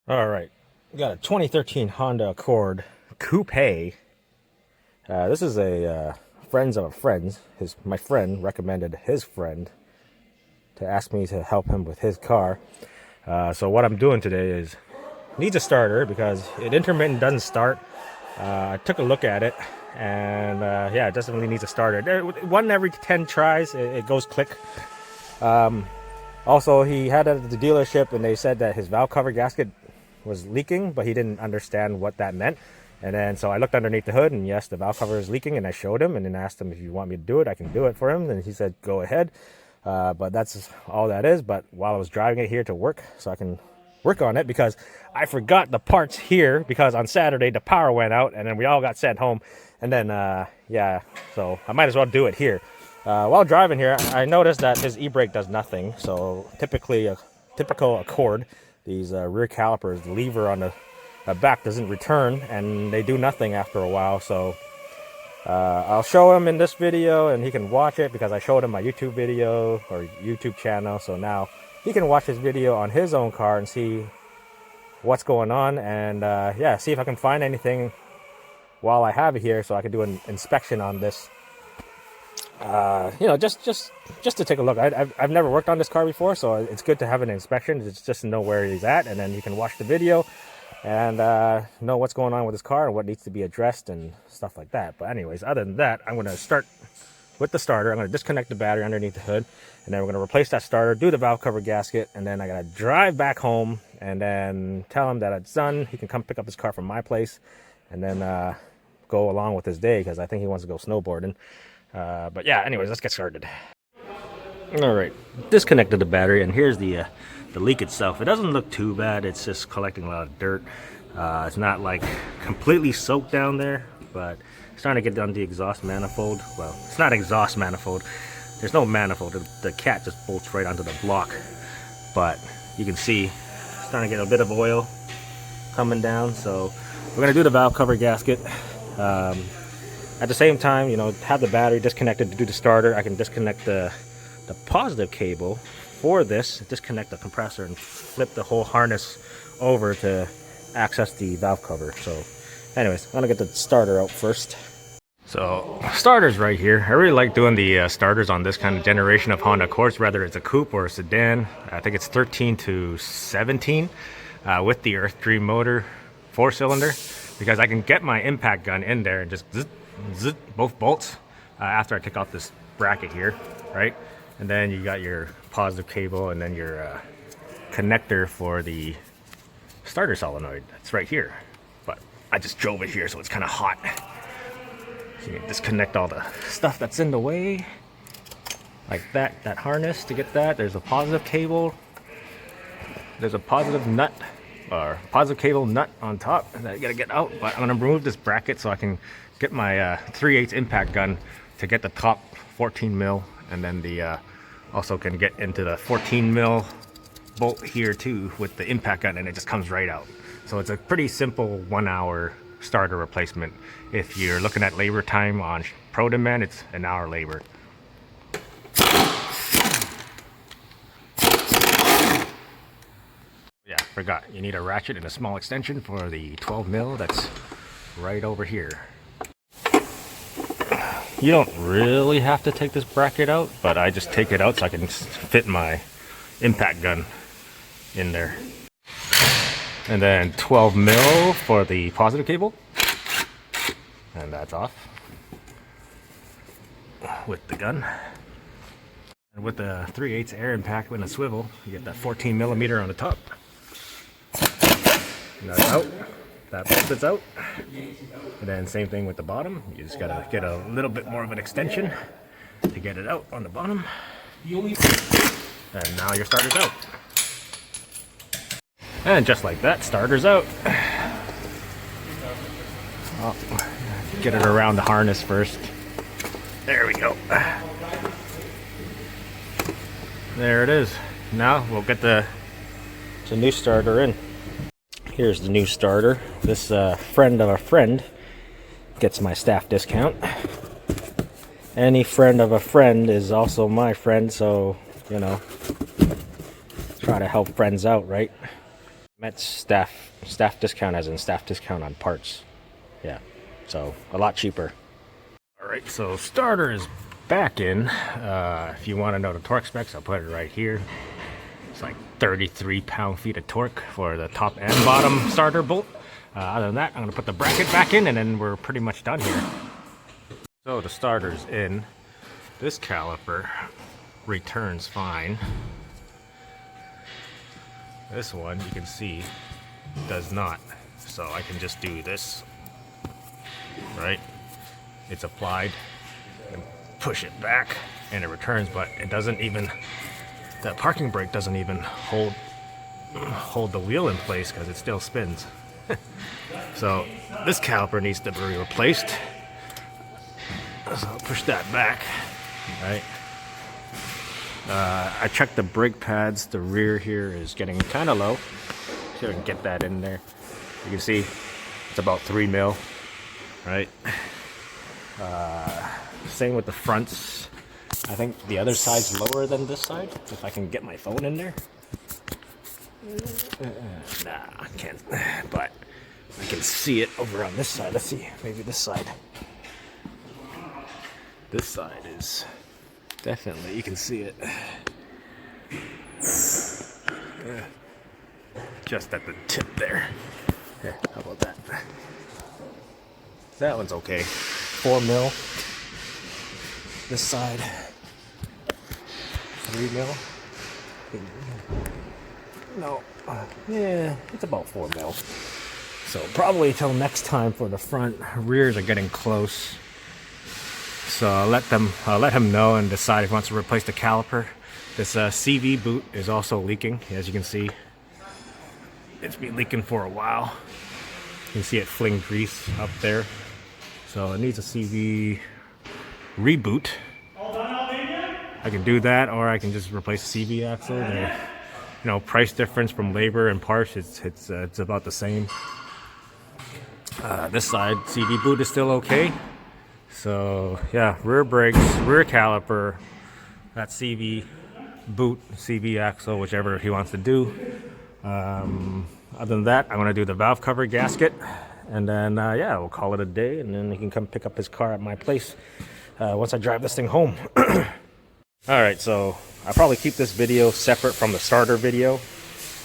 All right, we got a 2013 Honda Accord Coupe. This is a friends of a friend's. My friend recommended his friend to ask me to help him with his car. So what I'm doing today is needs a starter because it intermittent doesn't start. I took a look at it, and yeah, it definitely needs a starter. One every 10 tries, it goes click. Also, he had it at the dealership, and they said that his valve cover gasket was leaking, but he didn't understand what that meant. And then so I looked underneath the hood, and yes, the valve cover is leaking, and I showed him and then asked him if you want me to do it, I can do it for him. And he said go ahead. But that's all that is. But while I was driving it here to work, so I can work on it, because I forgot the parts here, because on Saturday the power went out and then we all got sent home. And then yeah, so I might as well do it here. While driving here, I noticed that his e-brake does nothing. So typically a typical Accord, these rear calipers, the lever on the back doesn't return, and they do nothing after a while. So I'll show him in this video, and he can watch it, because I showed him my YouTube video or YouTube channel. So now he can watch his video on his own car and see what's going on, and yeah, see if I can find anything while I have it here, so I can do an inspection on this. You know, just to take a look. I've never worked on this car before, so it's good to have an inspection. It's just to know where he's at, and then you can watch the video and know what's going on with his car and what needs to be addressed and stuff like that. But anyways, other than that, I'm going to start with the starter. I'm going to disconnect the battery underneath the hood, and then we're going to replace that starter, do the valve cover gasket, and then I got to drive back home and then tell him that it's done. He can come pick up his car from my place, and then go along with his day, because I think he wants to go snowboarding. But yeah, anyways, let's get started. All right, disconnected the battery, and here's the leak itself. It doesn't look too bad. It's just collecting a lot of dirt. It's not like completely soaked down there, but it's starting to get down the exhaust manifold. Well, it's not exhaust manifold. There's no manifold. The cat just bolts right onto the block. But you can see it's starting to get a bit of oil coming down. So we're gonna do the valve cover gasket. At the same time, you know, have the battery disconnected to do the starter. I can disconnect the positive cable for this, disconnect the compressor, and flip the whole harness over to access the valve cover. So anyways, I'm gonna get the starter out first. So starters right here. I really like doing the starters on this kind of generation of Honda Accords, whether it's a coupe or a sedan. I think it's 13 to 17 with the Earth Dream motor, 4-cylinder, because I can get my impact gun in there and just zit both bolts after I take off this bracket here, right? And then you got your positive cable, and then your connector for the starter solenoid. That's right here, but I just drove it here, so it's kind of hot. So you can disconnect all the stuff that's in the way, like that harness to get that. There's a positive cable, there's a positive nut or positive cable nut on top that you gotta get out. But I'm gonna remove this bracket so I can get my 3/8 impact gun to get the top 14 mil, and then the also can get into the 14 mil bolt here too with the impact gun, and it just comes right out. So it's a pretty simple 1 hour starter replacement. If you're looking at labor time on Pro Demand, it's an hour labor. Yeah, forgot, you need a ratchet and a small extension for the 12 mil that's right over here. You don't really have to take this bracket out, but I just take it out so I can fit my impact gun in there. And then 12 mil for the positive cable, and that's off with the gun. And with the 3/8 air impact with a swivel, you get that 14 millimeter on the top. And that's out. That bolts out. And then same thing with the bottom. You just gotta get a little bit more of an extension to get it out on the bottom. And now your starter's out. And just like that, starter's out. Oh, get it around the harness first. There we go. There it is. Now we'll get the new starter in. Here's the new starter. This friend of a friend gets my staff discount. Any friend of a friend is also my friend, so, you know, try to help friends out, right? Met staff discount, as in staff discount on parts. Yeah, so a lot cheaper. All right, so starter is back in. If you want to know the torque specs, I'll put it right here. It's like 33 pound-feet of torque for the top and bottom starter bolt. Other than that, I'm gonna put the bracket back in, and then we're pretty much done here. So the starter's in. This caliper returns fine. This one, you can see, does not. So I can just do this, right? It's applied, and push it back, and it returns, but it doesn't even, that parking brake doesn't even hold the wheel in place because it still spins. So this caliper needs to be replaced. So I'll push that back, right? I checked the brake pads. The rear here is getting kind of low. See if I can get that in there. You can see it's about 3 mil, right? Same with the fronts. I think the other side's lower than this side. If I can get my phone in there. Nah, I can't. But I can see it over on this side. Let's see, maybe this side. This side is definitely, you can see it. Just at the tip there. Yeah, how about that? That one's okay. 4 mil. This side, 3 mil. No, yeah, it's about 4 mil. So probably till next time for the front. Rears are getting close. So I'll let him know and decide if he wants to replace the caliper. This CV boot is also leaking, as you can see. It's been leaking for a while. You can see it fling grease up there. So it needs a CV reboot. I can do that, or I can just replace the CV axle. You know, price difference from labor and parts, it's about the same. This side, CV boot is still okay. So yeah, rear brakes, rear caliper, that CV boot, CV axle, whichever he wants to do. Other than that, I'm gonna do the valve cover gasket, and then yeah, we'll call it a day, and then he can come pick up his car at my place once I drive this thing home. All right, so I'll probably keep this video separate from the starter video.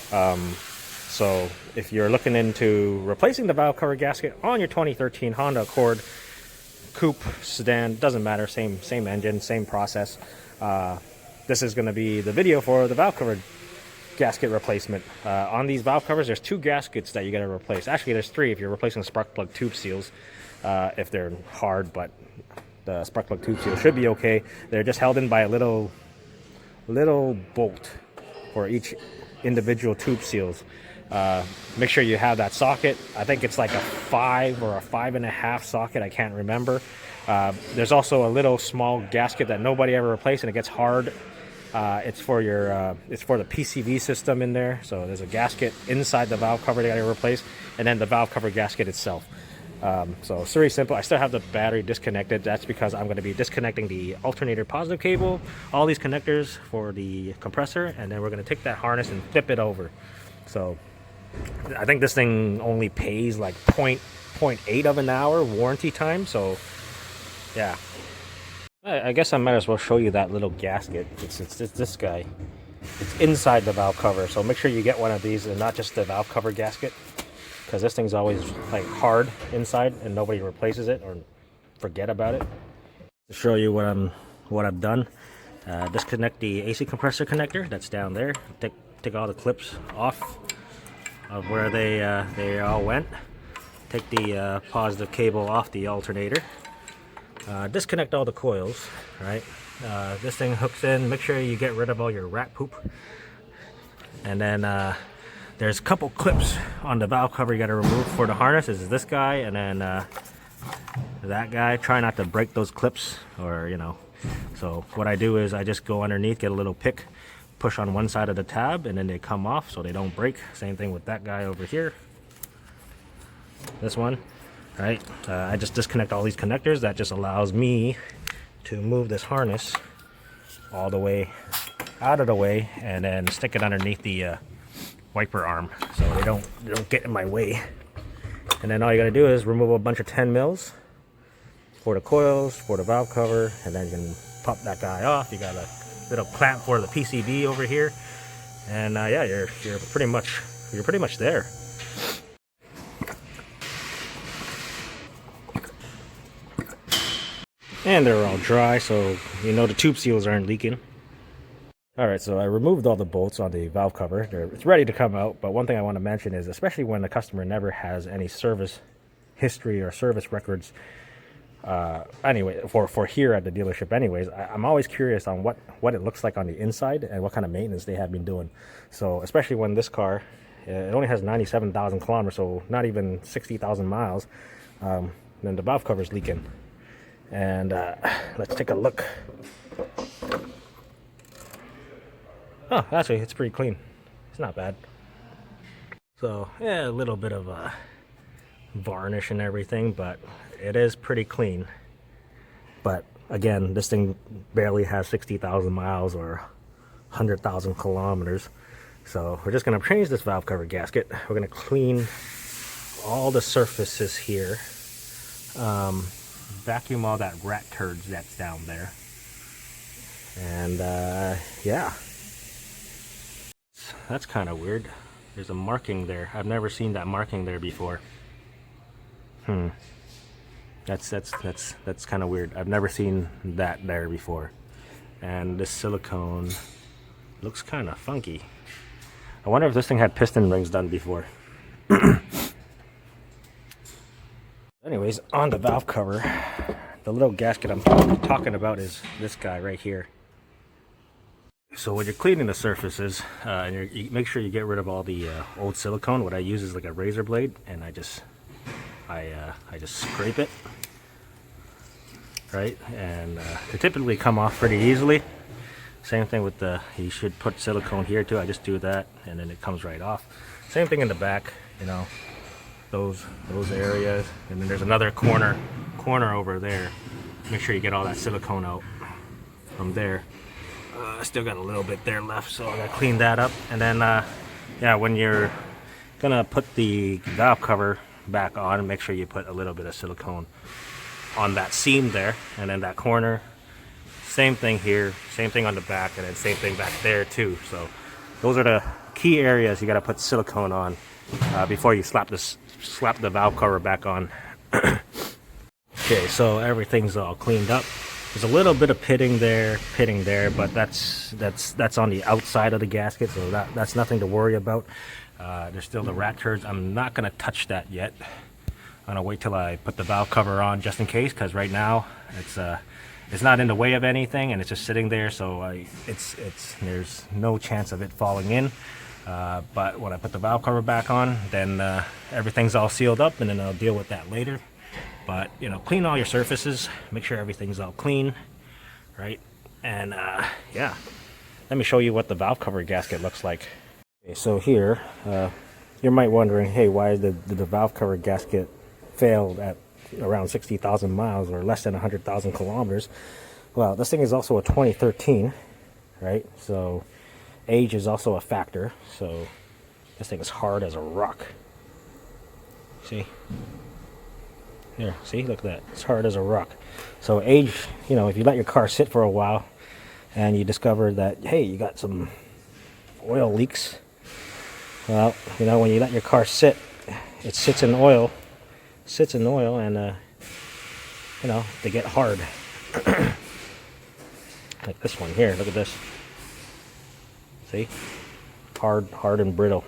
So if you're looking into replacing the valve cover gasket on your 2013 Honda Accord, coupe, sedan, doesn't matter, same engine, same process. This is going to be the video for the valve cover gasket replacement. On these valve covers, there's 2 gaskets that you got to replace. Actually, there's 3 if you're replacing spark plug tube seals, if they're hard, but the spark plug tube seal should be okay. They're just held in by a little bolt for each individual tube seals. Make sure you have that socket. I think it's like a 5 or a 5.5 socket. I can't remember. There's also a little small gasket that nobody ever replaced, and it gets hard. It's for the PCV system in there. So there's a gasket inside the valve cover that I replace, and then the valve cover gasket itself. So it's very simple. I still have the battery disconnected. That's because I'm going to be disconnecting the alternator positive cable, all these connectors for the compressor, and then we're going to take that harness and flip it over. So I think this thing only pays like 0.8 of an hour warranty time. So yeah, I guess I might as well show you that little gasket. It's this guy. It's inside the valve cover. So make sure you get one of these and not just the valve cover gasket, because this thing's always like hard inside and nobody replaces it or forget about it. To show you what I've done, disconnect the AC compressor connector that's down there. Take all the clips off of where they all went. Take the positive cable off the alternator. Disconnect all the coils, right? This thing hooks in. Make sure you get rid of all your rat poop. And then there's a couple clips on the valve cover you got to remove for the harness. This is this guy, and then that guy. Try not to break those clips, or you know. So what I do is I just go underneath, get a little pick, push on one side of the tab, and then they come off so they don't break. Same thing with that guy over here. This one, right? I just disconnect all these connectors. That just allows me to move this harness all the way out of the way, and then stick it underneath the wiper arm so they don't get in my way. And then all you gotta do is remove a bunch of 10 mils for the coils, for the valve cover, and then you can pop that guy off. You got a little clamp for the PCB over here, and yeah, you're pretty much there. And they're all dry, so you know the tube seals aren't leaking. Alright, so I removed all the bolts on the valve cover. It's ready to come out, but one thing I want to mention is, especially when the customer never has any service history or service records, anyway, for here at the dealership anyways, I'm always curious on what it looks like on the inside and what kind of maintenance they have been doing. So especially when this car, it only has 97,000 kilometers, so not even 60,000 miles, then the valve cover is leaking. And let's take a look. Oh, actually, it's pretty clean. It's not bad. So, yeah, a little bit of varnish and everything, but it is pretty clean. But again, this thing barely has 60,000 miles or 100,000 kilometers. So we're just going to change this valve cover gasket. We're going to clean all the surfaces here. Vacuum all that rat turds that's down there. And yeah. That's kind of weird. There's a marking there. I've never seen that marking there before. That's kind of weird. I've never seen that there before. And this silicone looks kind of funky. I wonder if this thing had piston rings done before. Anyways, on the valve cover, the little gasket I'm talking about is this guy right here. So when you're cleaning the surfaces, and you make sure you get rid of all the old silicone. What I use is like a razor blade, and I just scrape it, right? And they typically come off pretty easily. Same thing with you should put silicone here too. I just do that, and then it comes right off. Same thing in the back, you know, those areas, and then there's another corner over there. Make sure you get all that silicone out from there. I still got a little bit there left, so I gotta clean that up. And then yeah, when you're gonna put the valve cover back on, make sure you put a little bit of silicone on that seam there, and then that corner. Same thing here, same thing on the back, and then same thing back there too. So those are the key areas you gotta put silicone on before you slap the valve cover back on. Okay, so everything's all cleaned up. There's a little bit of pitting there, but that's on the outside of the gasket, so that's nothing to worry about. There's still the rat turds. I'm not gonna touch that yet. I'm gonna wait till I put the valve cover on just in case, because right now it's not in the way of anything, and it's just sitting there, so there's no chance of it falling in. But when I put the valve cover back on, then everything's all sealed up, and then I'll deal with that later. But, you know, clean all your surfaces, make sure everything's all clean, right? And yeah, let me show you what the valve cover gasket looks like. Okay, so here, you might wondering, hey, why did the valve cover gasket failed at around 60,000 miles or less than 100,000 kilometers? Well, this thing is also a 2013, right? So age is also a factor. So this thing is hard as a rock. See? There, see, look at that. It's hard as a rock. So age, you know, if you let your car sit for a while and you discover that, hey, you got some oil leaks. Well, you know, when you let your car sit, it sits in oil, and, you know, they get hard. Like this one here, look at this. See? Hard and brittle.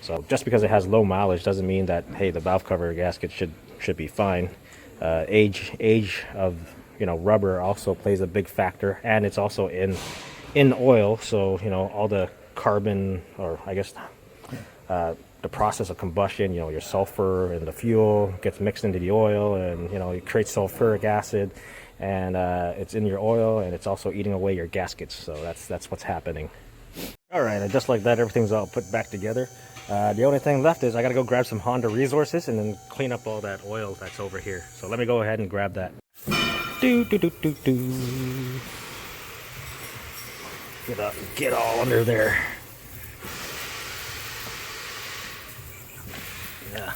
So just because it has low mileage doesn't mean that, hey, the valve cover gasket should be fine. Age of, you know, rubber also plays a big factor, and it's also in oil, so, you know, all the carbon, or I guess the process of combustion, you know, your sulfur and the fuel gets mixed into the oil, and, you know, it creates sulfuric acid, and it's in your oil, and it's also eating away your gaskets. So that's what's happening. All right, and just like that, everything's all put back together. The only thing left is I gotta go grab some Honda resources and then clean up all that oil that's over here. So let me go ahead and grab that. Get all under there. Yeah.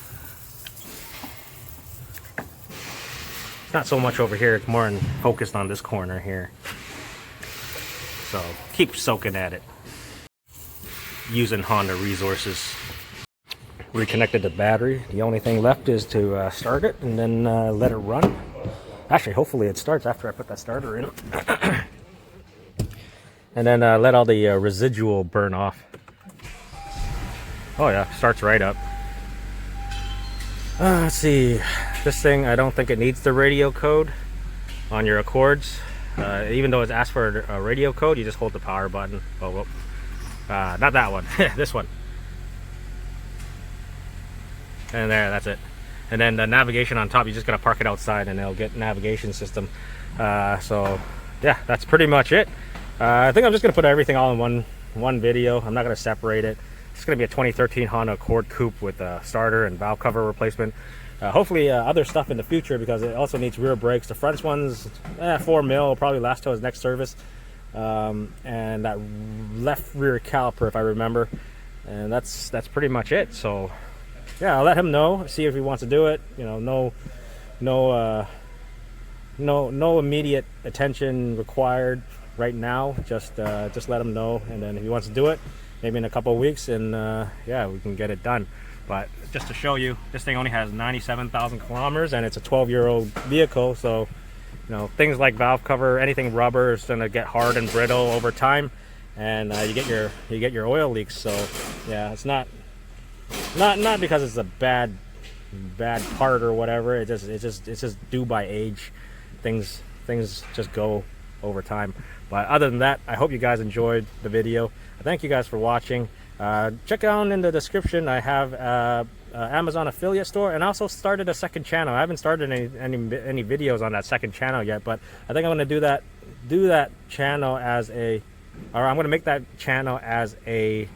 Not so much over here, it's more focused on this corner here. So keep soaking at it. Using Honda resources. Reconnected the battery. The only thing left is to start it and then let it run. Actually, hopefully it starts after I put that starter in. And then let all the residual burn off. Oh yeah, starts right up. Let's see. This thing, I don't think it needs the radio code on your Accords. Even though it's asked for a radio code, you just hold the power button. Oh, well. Not that one. This one. And there, that's it. And then the navigation on top, you just gotta park it outside and it'll get navigation system. So yeah, that's pretty much it. I think I'm just gonna put everything all in one video. I'm not gonna separate it. It's gonna be a 2013 Honda Accord coupe with a starter and valve cover replacement. Hopefully other stuff in the future, because it also needs rear brakes. The front one's 4 mil, probably last till his next service. And that left rear caliper, if I remember. And that's pretty much it. So yeah, I'll let him know, see if he wants to do it. You know, no immediate attention required right now. Just let him know, and then if he wants to do it, maybe in a couple of weeks, and yeah, we can get it done. But just to show you, this thing only has 97,000 kilometers, and it's a 12-year-old vehicle. So you know, things like valve cover, anything rubber is going to get hard and brittle over time, and you get your oil leaks. So yeah, it's not because it's a bad part or whatever. It's just due by age. Things just go over time. But other than that, I hope you guys enjoyed the video. Thank you guys for watching. Check out in the description. I have Amazon affiliate store, and I also started a second channel. I haven't started any videos on that second channel yet, but I think I'm going to do that channel as a, or I'm going to make that channel as a, you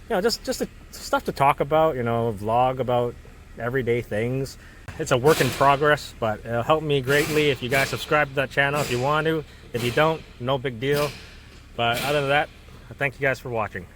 know, just stuff to talk about, you know, vlog about everyday things. It's a work in progress, but it'll help me greatly if you guys subscribe to that channel if you want to. If you don't, no big deal. But other than that, thank you guys for watching.